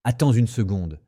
Attends une seconde.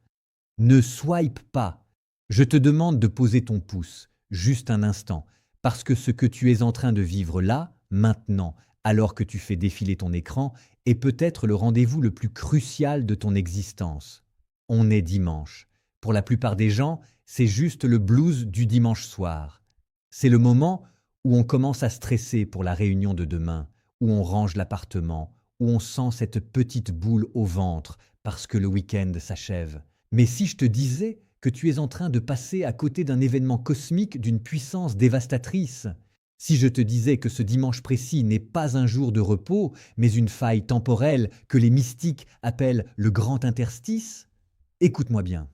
Ne swipe pas. Je te demande de poser ton pouce, juste un instant, parce que ce que tu es en train de vivre là, maintenant, alors que tu fais défiler ton écran, est peut-être le rendez-vous le plus crucial de ton existence. On est dimanche. Pour la plupart des gens, c'est juste le blues du dimanche soir. C'est le moment où on commence à stresser pour la réunion de demain, où on range l'appartement, où on sent cette petite boule au ventre parce que le week-end s'achève. Mais si je te disais que tu es en train de passer à côté d'un événement cosmique d'une puissance dévastatrice, si je te disais que ce dimanche précis n'est pas un jour de repos, mais une faille temporelle que les mystiques appellent le grand interstice, écoute-moi bien.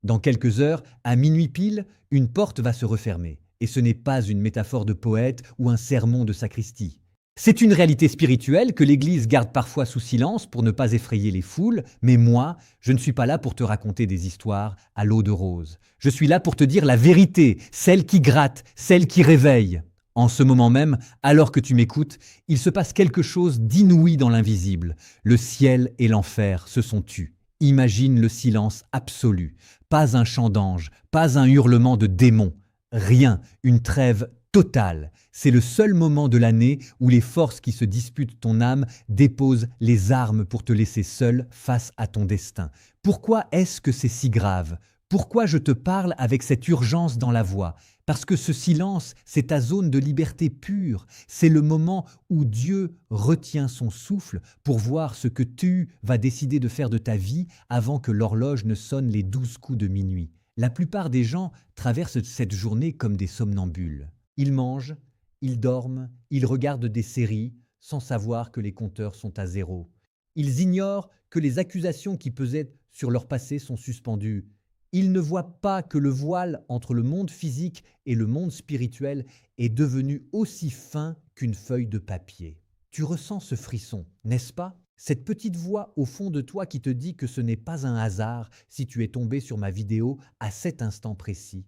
Dans quelques heures, à minuit pile, une porte va se refermer. Et ce n'est pas une métaphore de poète ou un sermon de sacristie. C'est une réalité spirituelle que l'Église garde parfois sous silence pour ne pas effrayer les foules, mais moi, je ne suis pas là pour te raconter des histoires à l'eau de rose. Je suis là pour te dire la vérité, celle qui gratte, celle qui réveille. En ce moment même, alors que tu m'écoutes, il se passe quelque chose d'inouï dans l'invisible. Le ciel et l'enfer se sont tus. Imagine le silence absolu. Pas un chant d'ange, pas un hurlement de démon. Rien, une trêve totale. C'est le seul moment de l'année où les forces qui se disputent ton âme déposent les armes pour te laisser seul face à ton destin. Pourquoi est-ce que c'est si grave? Pourquoi je te parle avec cette urgence dans la voix? Parce que ce silence, c'est ta zone de liberté pure. C'est le moment où Dieu retient son souffle pour voir ce que tu vas décider de faire de ta vie avant que l'horloge ne sonne les 12 coups de minuit. La plupart des gens traversent cette journée comme des somnambules. Ils mangent, ils dorment, ils regardent des séries sans savoir que les compteurs sont à zéro. Ils ignorent que les accusations qui pesaient sur leur passé sont suspendues. Ils ne voient pas que le voile entre le monde physique et le monde spirituel est devenu aussi fin qu'une feuille de papier. Tu ressens ce frisson, n'est-ce pas? Cette petite voix au fond de toi qui te dit que ce n'est pas un hasard si tu es tombé sur ma vidéo à cet instant précis.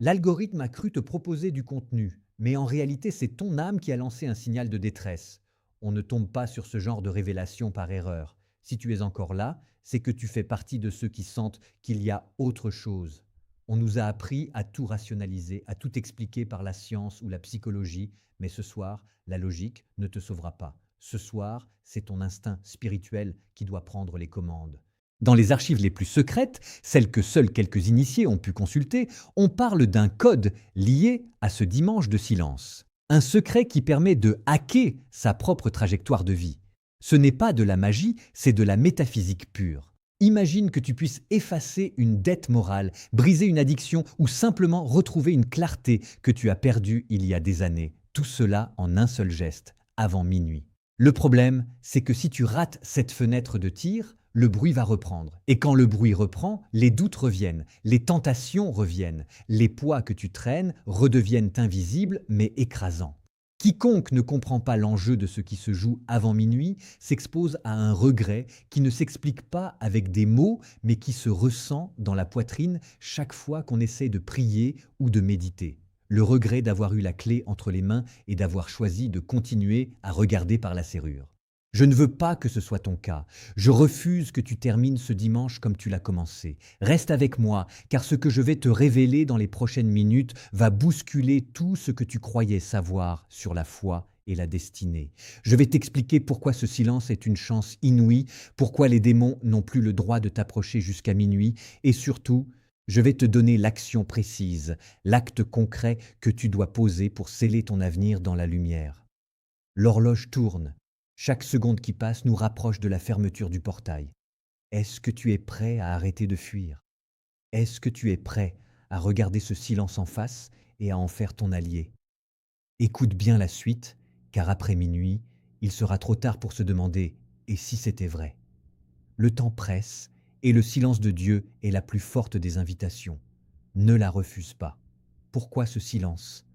L'algorithme a cru te proposer du contenu, mais en réalité c'est ton âme qui a lancé un signal de détresse. On ne tombe pas sur ce genre de révélation par erreur. Si tu es encore là, c'est que tu fais partie de ceux qui sentent qu'il y a autre chose. On nous a appris à tout rationaliser, à tout expliquer par la science ou la psychologie, mais ce soir, la logique ne te sauvera pas. Ce soir, c'est ton instinct spirituel qui doit prendre les commandes. Dans les archives les plus secrètes, celles que seuls quelques initiés ont pu consulter, on parle d'un code lié à ce dimanche de silence. Un secret qui permet de hacker sa propre trajectoire de vie. Ce n'est pas de la magie, c'est de la métaphysique pure. Imagine que tu puisses effacer une dette morale, briser une addiction ou simplement retrouver une clarté que tu as perdue il y a des années. Tout cela en un seul geste, avant minuit. Le problème, c'est que si tu rates cette fenêtre de tir, le bruit va reprendre. Et quand le bruit reprend, les doutes reviennent, les tentations reviennent, les poids que tu traînes redeviennent invisibles mais écrasants. Quiconque ne comprend pas l'enjeu de ce qui se joue avant minuit s'expose à un regret qui ne s'explique pas avec des mots, mais qui se ressent dans la poitrine chaque fois qu'on essaie de prier ou de méditer. Le regret d'avoir eu la clé entre les mains et d'avoir choisi de continuer à regarder par la serrure. Je ne veux pas que ce soit ton cas. Je refuse que tu termines ce dimanche comme tu l'as commencé. Reste avec moi, car ce que je vais te révéler dans les prochaines minutes va bousculer tout ce que tu croyais savoir sur la foi et la destinée. Je vais t'expliquer pourquoi ce silence est une chance inouïe, pourquoi les démons n'ont plus le droit de t'approcher jusqu'à minuit, et surtout, je vais te donner l'action précise, l'acte concret que tu dois poser pour sceller ton avenir dans la lumière. L'horloge tourne. Chaque seconde qui passe nous rapproche de la fermeture du portail. Est-ce que tu es prêt à arrêter de fuir? Est-ce que tu es prêt à regarder ce silence en face et à en faire ton allié? Écoute bien la suite, car après minuit, il sera trop tard pour se demander « et si c'était vrai ?» Le temps presse et le silence de Dieu est la plus forte des invitations. Ne la refuse pas. Pourquoi ce silence?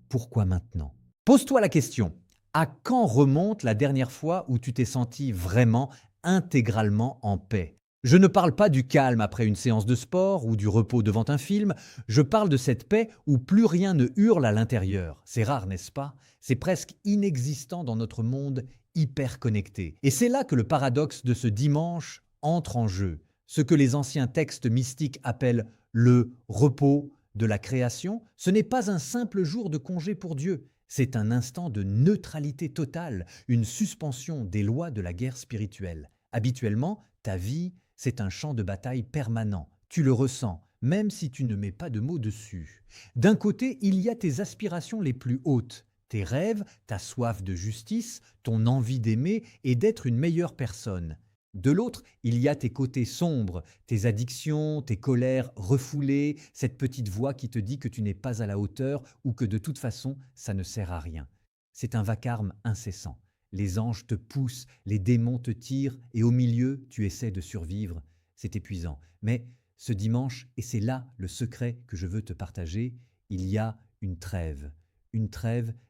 Pourquoi maintenant? Pose-toi la question. À quand remonte la dernière fois où tu t'es senti vraiment intégralement en paix? Je ne parle pas du calme après une séance de sport ou du repos devant un film, je parle de cette paix où plus rien ne hurle à l'intérieur. C'est rare, n'est-ce pas? C'est presque inexistant dans notre monde hyper connecté. Et c'est là que le paradoxe de ce dimanche entre en jeu. Ce que les anciens textes mystiques appellent le repos de la création, ce n'est pas un simple jour de congé pour Dieu, c'est un instant de neutralité totale, une suspension des lois de la guerre spirituelle. Habituellement, ta vie, c'est un champ de bataille permanent. Tu le ressens, même si tu ne mets pas de mots dessus. D'un côté, il y a tes aspirations les plus hautes, tes rêves, ta soif de justice, ton envie d'aimer et d'être une meilleure personne. De l'autre, il y a tes côtés sombres, tes addictions, tes colères refoulées, cette petite voix qui te dit que tu n'es pas à la hauteur ou que de toute façon, ça ne sert à rien. C'est un vacarme incessant. Les anges te poussent, les démons te tirent et au milieu, tu essaies de survivre. C'est épuisant. Mais ce dimanche, et c'est là le secret que je veux te partager, il y a une trêve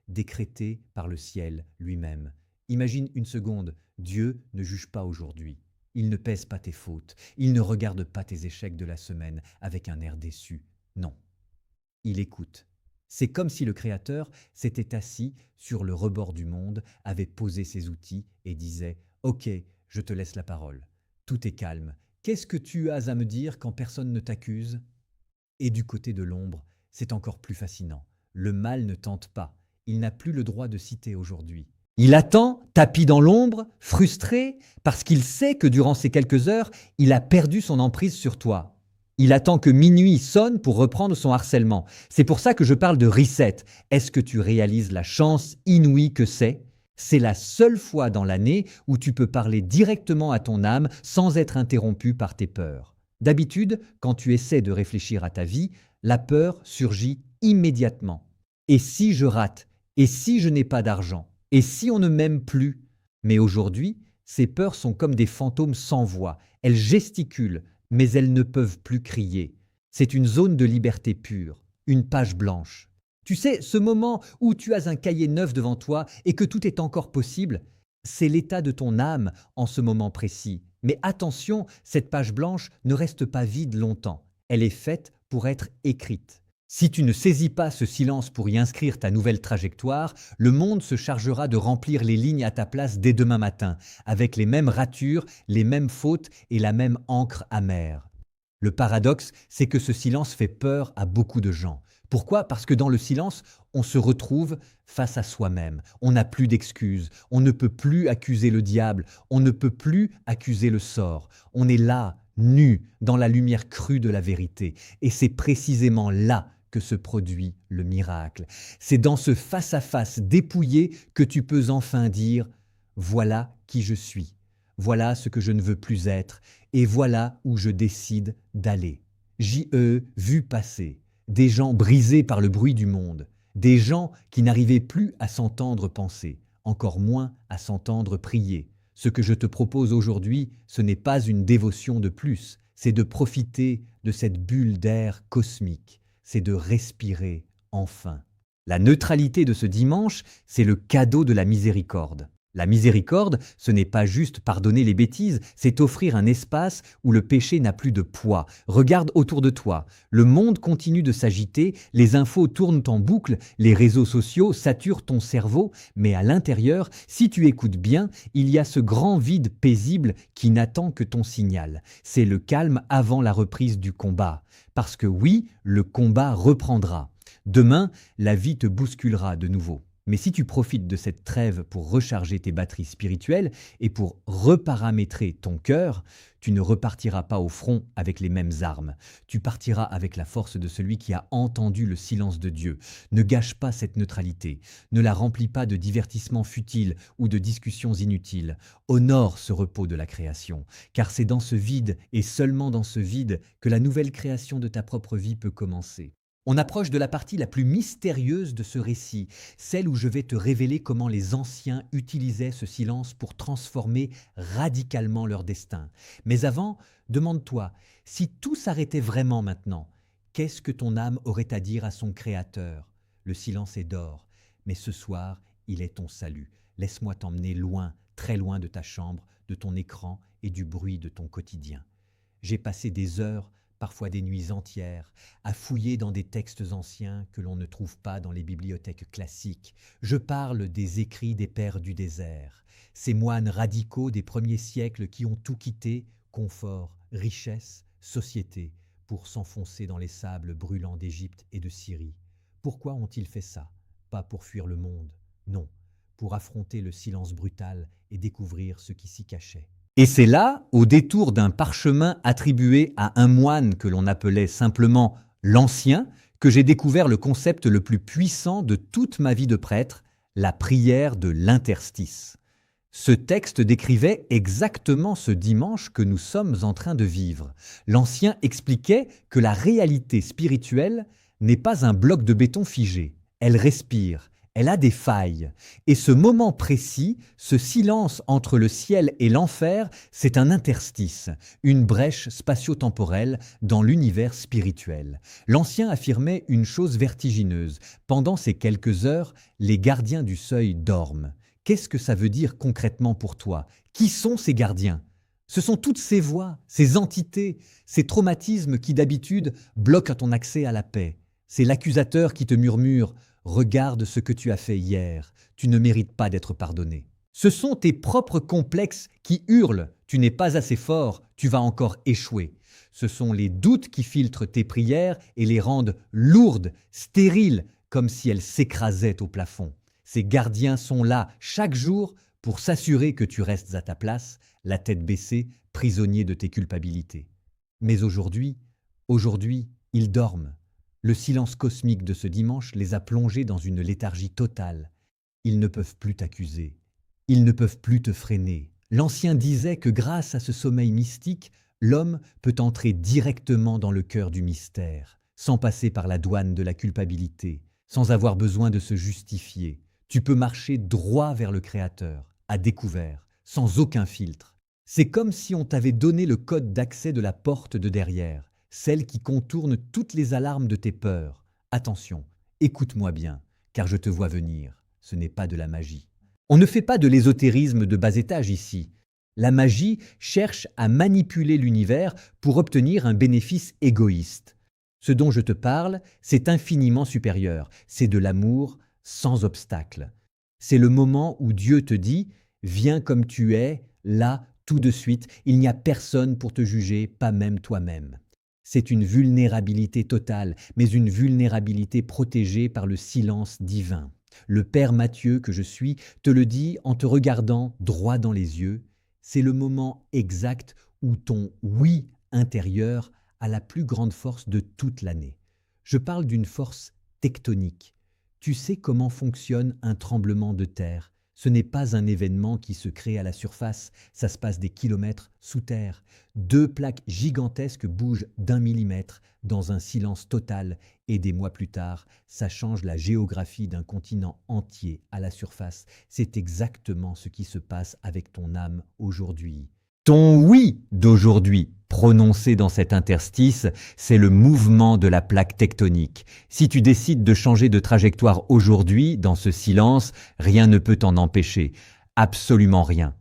décrétée par le ciel lui-même. Imagine une seconde, Dieu ne juge pas aujourd'hui. Il ne pèse pas tes fautes, il ne regarde pas tes échecs de la semaine avec un air déçu. Non, il écoute. C'est comme si le Créateur s'était assis sur le rebord du monde, avait posé ses outils et disait « Ok, je te laisse la parole. Tout est calme. Qu'est-ce que tu as à me dire quand personne ne t'accuse ?» Et du côté de l'ombre, c'est encore plus fascinant. Le mal ne tente pas. Il n'a plus le droit de citer aujourd'hui. Il attend, tapi dans l'ombre, frustré, parce qu'il sait que durant ces quelques heures, il a perdu son emprise sur toi. Il attend que minuit sonne pour reprendre son harcèlement. C'est pour ça que je parle de reset. Est-ce que tu réalises la chance inouïe que c'est ? C'est la seule fois dans l'année où tu peux parler directement à ton âme sans être interrompu par tes peurs. D'habitude, quand tu essaies de réfléchir à ta vie, la peur surgit immédiatement. Et si je rate ? Et si je n'ai pas d'argent ? Et si on ne m'aime plus ? Mais aujourd'hui, ces peurs sont comme des fantômes sans voix. Elles gesticulent, mais elles ne peuvent plus crier. C'est une zone de liberté pure, une page blanche. Tu sais, ce moment où tu as un cahier neuf devant toi et que tout est encore possible, c'est l'état de ton âme en ce moment précis. Mais attention, cette page blanche ne reste pas vide longtemps. Elle est faite pour être écrite. Si tu ne saisis pas ce silence pour y inscrire ta nouvelle trajectoire, le monde se chargera de remplir les lignes à ta place dès demain matin, avec les mêmes ratures, les mêmes fautes et la même encre amère. Le paradoxe, c'est que ce silence fait peur à beaucoup de gens. Pourquoi ? Parce que dans le silence, on se retrouve face à soi-même. On n'a plus d'excuses, on ne peut plus accuser le diable, on ne peut plus accuser le sort. On est là, nu, dans la lumière crue de la vérité. Et c'est précisément là que se produit le miracle. C'est dans ce face-à-face dépouillé que tu peux enfin dire « Voilà qui je suis, voilà ce que je ne veux plus être, et voilà où je décide d'aller. » J.E. vu passer, des gens brisés par le bruit du monde, des gens qui n'arrivaient plus à s'entendre penser, encore moins à s'entendre prier. Ce que je te propose aujourd'hui, ce n'est pas une dévotion de plus, c'est de profiter de cette bulle d'air cosmique, c'est de respirer enfin. La neutralité de ce dimanche, c'est le cadeau de la miséricorde. La miséricorde, ce n'est pas juste pardonner les bêtises, c'est offrir un espace où le péché n'a plus de poids. Regarde autour de toi, le monde continue de s'agiter, les infos tournent en boucle, les réseaux sociaux saturent ton cerveau, mais à l'intérieur, si tu écoutes bien, il y a ce grand vide paisible qui n'attend que ton signal. C'est le calme avant la reprise du combat. Parce que oui, le combat reprendra. Demain, la vie te bousculera de nouveau. Mais si tu profites de cette trêve pour recharger tes batteries spirituelles et pour reparamétrer ton cœur, tu ne repartiras pas au front avec les mêmes armes. Tu partiras avec la force de celui qui a entendu le silence de Dieu. Ne gâche pas cette neutralité. Ne la remplis pas de divertissements futiles ou de discussions inutiles. Honore ce repos de la création, car c'est dans ce vide et seulement dans ce vide que la nouvelle création de ta propre vie peut commencer. On approche de la partie la plus mystérieuse de ce récit, celle où je vais te révéler comment les anciens utilisaient ce silence pour transformer radicalement leur destin. Mais avant, demande-toi, si tout s'arrêtait vraiment maintenant, qu'est-ce que ton âme aurait à dire à son Créateur ? Le silence est d'or, mais ce soir, il est ton salut. Laisse-moi t'emmener loin, très loin de ta chambre, de ton écran et du bruit de ton quotidien. J'ai passé des heures, parfois des nuits entières, à fouiller dans des textes anciens que l'on ne trouve pas dans les bibliothèques classiques. Je parle des écrits des pères du désert, ces moines radicaux des premiers siècles qui ont tout quitté, confort, richesse, société, pour s'enfoncer dans les sables brûlants d'Égypte et de Syrie. Pourquoi ont-ils fait ça? Pas pour fuir le monde, non, pour affronter le silence brutal et découvrir ce qui s'y cachait. Et c'est là, au détour d'un parchemin attribué à un moine que l'on appelait simplement l'Ancien, que j'ai découvert le concept le plus puissant de toute ma vie de prêtre, la prière de l'interstice. Ce texte décrivait exactement ce dimanche que nous sommes en train de vivre. L'Ancien expliquait que la réalité spirituelle n'est pas un bloc de béton figé. Elle respire, elle a des failles. Et ce moment précis, ce silence entre le ciel et l'enfer, c'est un interstice, une brèche spatio-temporelle dans l'univers spirituel. L'Ancien affirmait une chose vertigineuse. Pendant ces quelques heures, les gardiens du seuil dorment. Qu'est-ce que ça veut dire concrètement pour toi? Qui sont ces gardiens? Ce sont toutes ces voix, ces entités, ces traumatismes qui d'habitude bloquent ton accès à la paix. C'est l'accusateur qui te murmure « Regarde ce que tu as fait hier, tu ne mérites pas d'être pardonné ». Ce sont tes propres complexes qui hurlent « Tu n'es pas assez fort, tu vas encore échouer ». Ce sont les doutes qui filtrent tes prières et les rendent lourdes, stériles, comme si elles s'écrasaient au plafond. Ces gardiens sont là chaque jour pour s'assurer que tu restes à ta place, la tête baissée, prisonnier de tes culpabilités. Mais aujourd'hui, ils dorment. Le silence cosmique de ce dimanche les a plongés dans une léthargie totale. Ils ne peuvent plus t'accuser. Ils ne peuvent plus te freiner. L'Ancien disait que grâce à ce sommeil mystique, l'homme peut entrer directement dans le cœur du mystère, sans passer par la douane de la culpabilité, sans avoir besoin de se justifier. Tu peux marcher droit vers le Créateur, à découvert, sans aucun filtre. C'est comme si on t'avait donné le code d'accès de la porte de derrière, celle qui contourne toutes les alarmes de tes peurs. Attention, écoute-moi bien, car je te vois venir. Ce n'est pas de la magie. On ne fait pas de l'ésotérisme de bas étage ici. La magie cherche à manipuler l'univers pour obtenir un bénéfice égoïste. Ce dont je te parle, c'est infiniment supérieur. C'est de l'amour sans obstacle. C'est le moment où Dieu te dit « Viens comme tu es, là, tout de suite, il n'y a personne pour te juger, pas même toi-même ». C'est une vulnérabilité totale, mais une vulnérabilité protégée par le silence divin. Le Père Matthieu que je suis te le dit en te regardant droit dans les yeux. C'est le moment exact où ton « oui » intérieur a la plus grande force de toute l'année. Je parle d'une force tectonique. Tu sais comment fonctionne un tremblement de terre. Ce n'est pas un événement qui se crée à la surface, ça se passe des kilomètres sous terre. 2 plaques gigantesques bougent d'1 millimètre dans un silence total et des mois plus tard, ça change la géographie d'un continent entier à la surface. C'est exactement ce qui se passe avec ton âme aujourd'hui. Ton oui d'aujourd'hui, prononcé dans cet interstice, c'est le mouvement de la plaque tectonique. Si tu décides de changer de trajectoire aujourd'hui, dans ce silence, rien ne peut t'en empêcher. Absolument rien.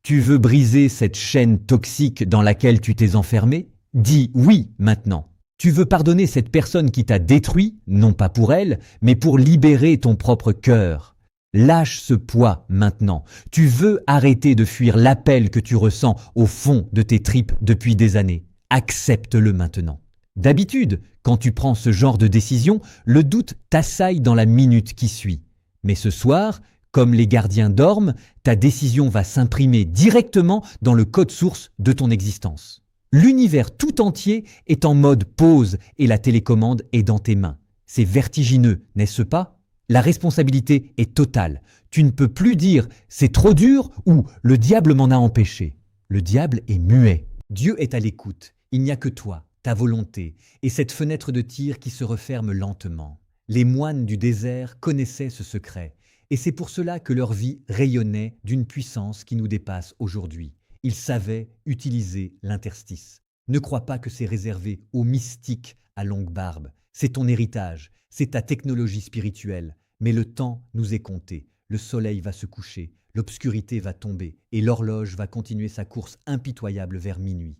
Tu veux briser cette chaîne toxique dans laquelle tu t'es enfermé? Dis oui maintenant. Tu veux pardonner cette personne qui t'a détruit, non pas pour elle, mais pour libérer ton propre cœur. Lâche ce poids maintenant. Tu veux arrêter de fuir l'appel que tu ressens au fond de tes tripes depuis des années. Accepte-le maintenant. D'habitude, quand tu prends ce genre de décision, le doute t'assaille dans la minute qui suit. Mais ce soir, comme les gardiens dorment, ta décision va s'imprimer directement dans le code source de ton existence. L'univers tout entier est en mode pause et la télécommande est dans tes mains. C'est vertigineux, n'est-ce pas ? La responsabilité est totale. Tu ne peux plus dire « c'est trop dur » ou « le diable m'en a empêché ». Le diable est muet. Dieu est à l'écoute. Il n'y a que toi, ta volonté et cette fenêtre de tir qui se referme lentement. Les moines du désert connaissaient ce secret et c'est pour cela que leur vie rayonnait d'une puissance qui nous dépasse aujourd'hui. Ils savaient utiliser l'interstice. Ne crois pas que c'est réservé aux mystiques à longue barbe. C'est ton héritage, c'est ta technologie spirituelle. Mais le temps nous est compté. Le soleil va se coucher, l'obscurité va tomber et l'horloge va continuer sa course impitoyable vers minuit.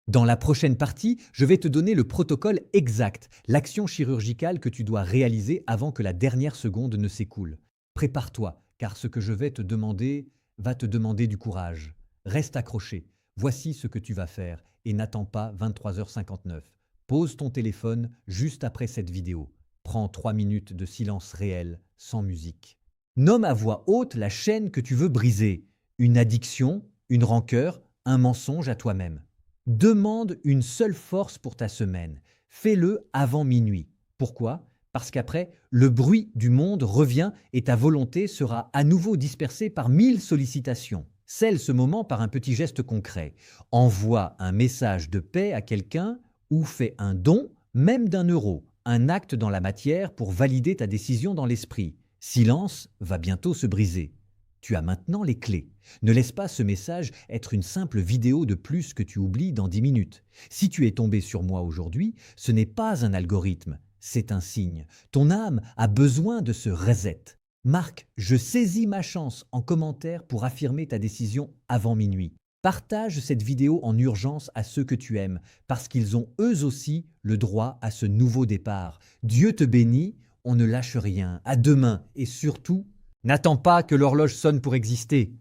Dans la prochaine partie, je vais te donner le protocole exact, l'action chirurgicale que tu dois réaliser avant que la dernière seconde ne s'écoule. Prépare-toi, car ce que je vais te demander va te demander du courage. Reste accroché. Voici ce que tu vas faire et n'attends pas 23h59. Pose ton téléphone juste après cette vidéo. Prends 3 minutes de silence réel, sans musique. Nomme à voix haute la chaîne que tu veux briser. Une addiction, une rancœur, un mensonge à toi-même. Demande une seule force pour ta semaine. Fais-le avant minuit. Pourquoi ? Parce qu'après, le bruit du monde revient et ta volonté sera à nouveau dispersée par 1000 sollicitations. Scelle ce moment par un petit geste concret. Envoie un message de paix à quelqu'un ou fais un don, même d'1 euro, un acte dans la matière pour valider ta décision dans l'esprit. Silence va bientôt se briser. Tu as maintenant les clés. Ne laisse pas ce message être une simple vidéo de plus que tu oublies dans 10 minutes. Si tu es tombé sur moi aujourd'hui, ce n'est pas un algorithme, c'est un signe. Ton âme a besoin de ce reset. Marque « Je saisis ma chance » en commentaire pour affirmer ta décision avant minuit. Partage cette vidéo en urgence à ceux que tu aimes, parce qu'ils ont eux aussi le droit à ce nouveau départ. Dieu te bénit, on ne lâche rien. À demain et surtout, n'attends pas que l'horloge sonne pour exister.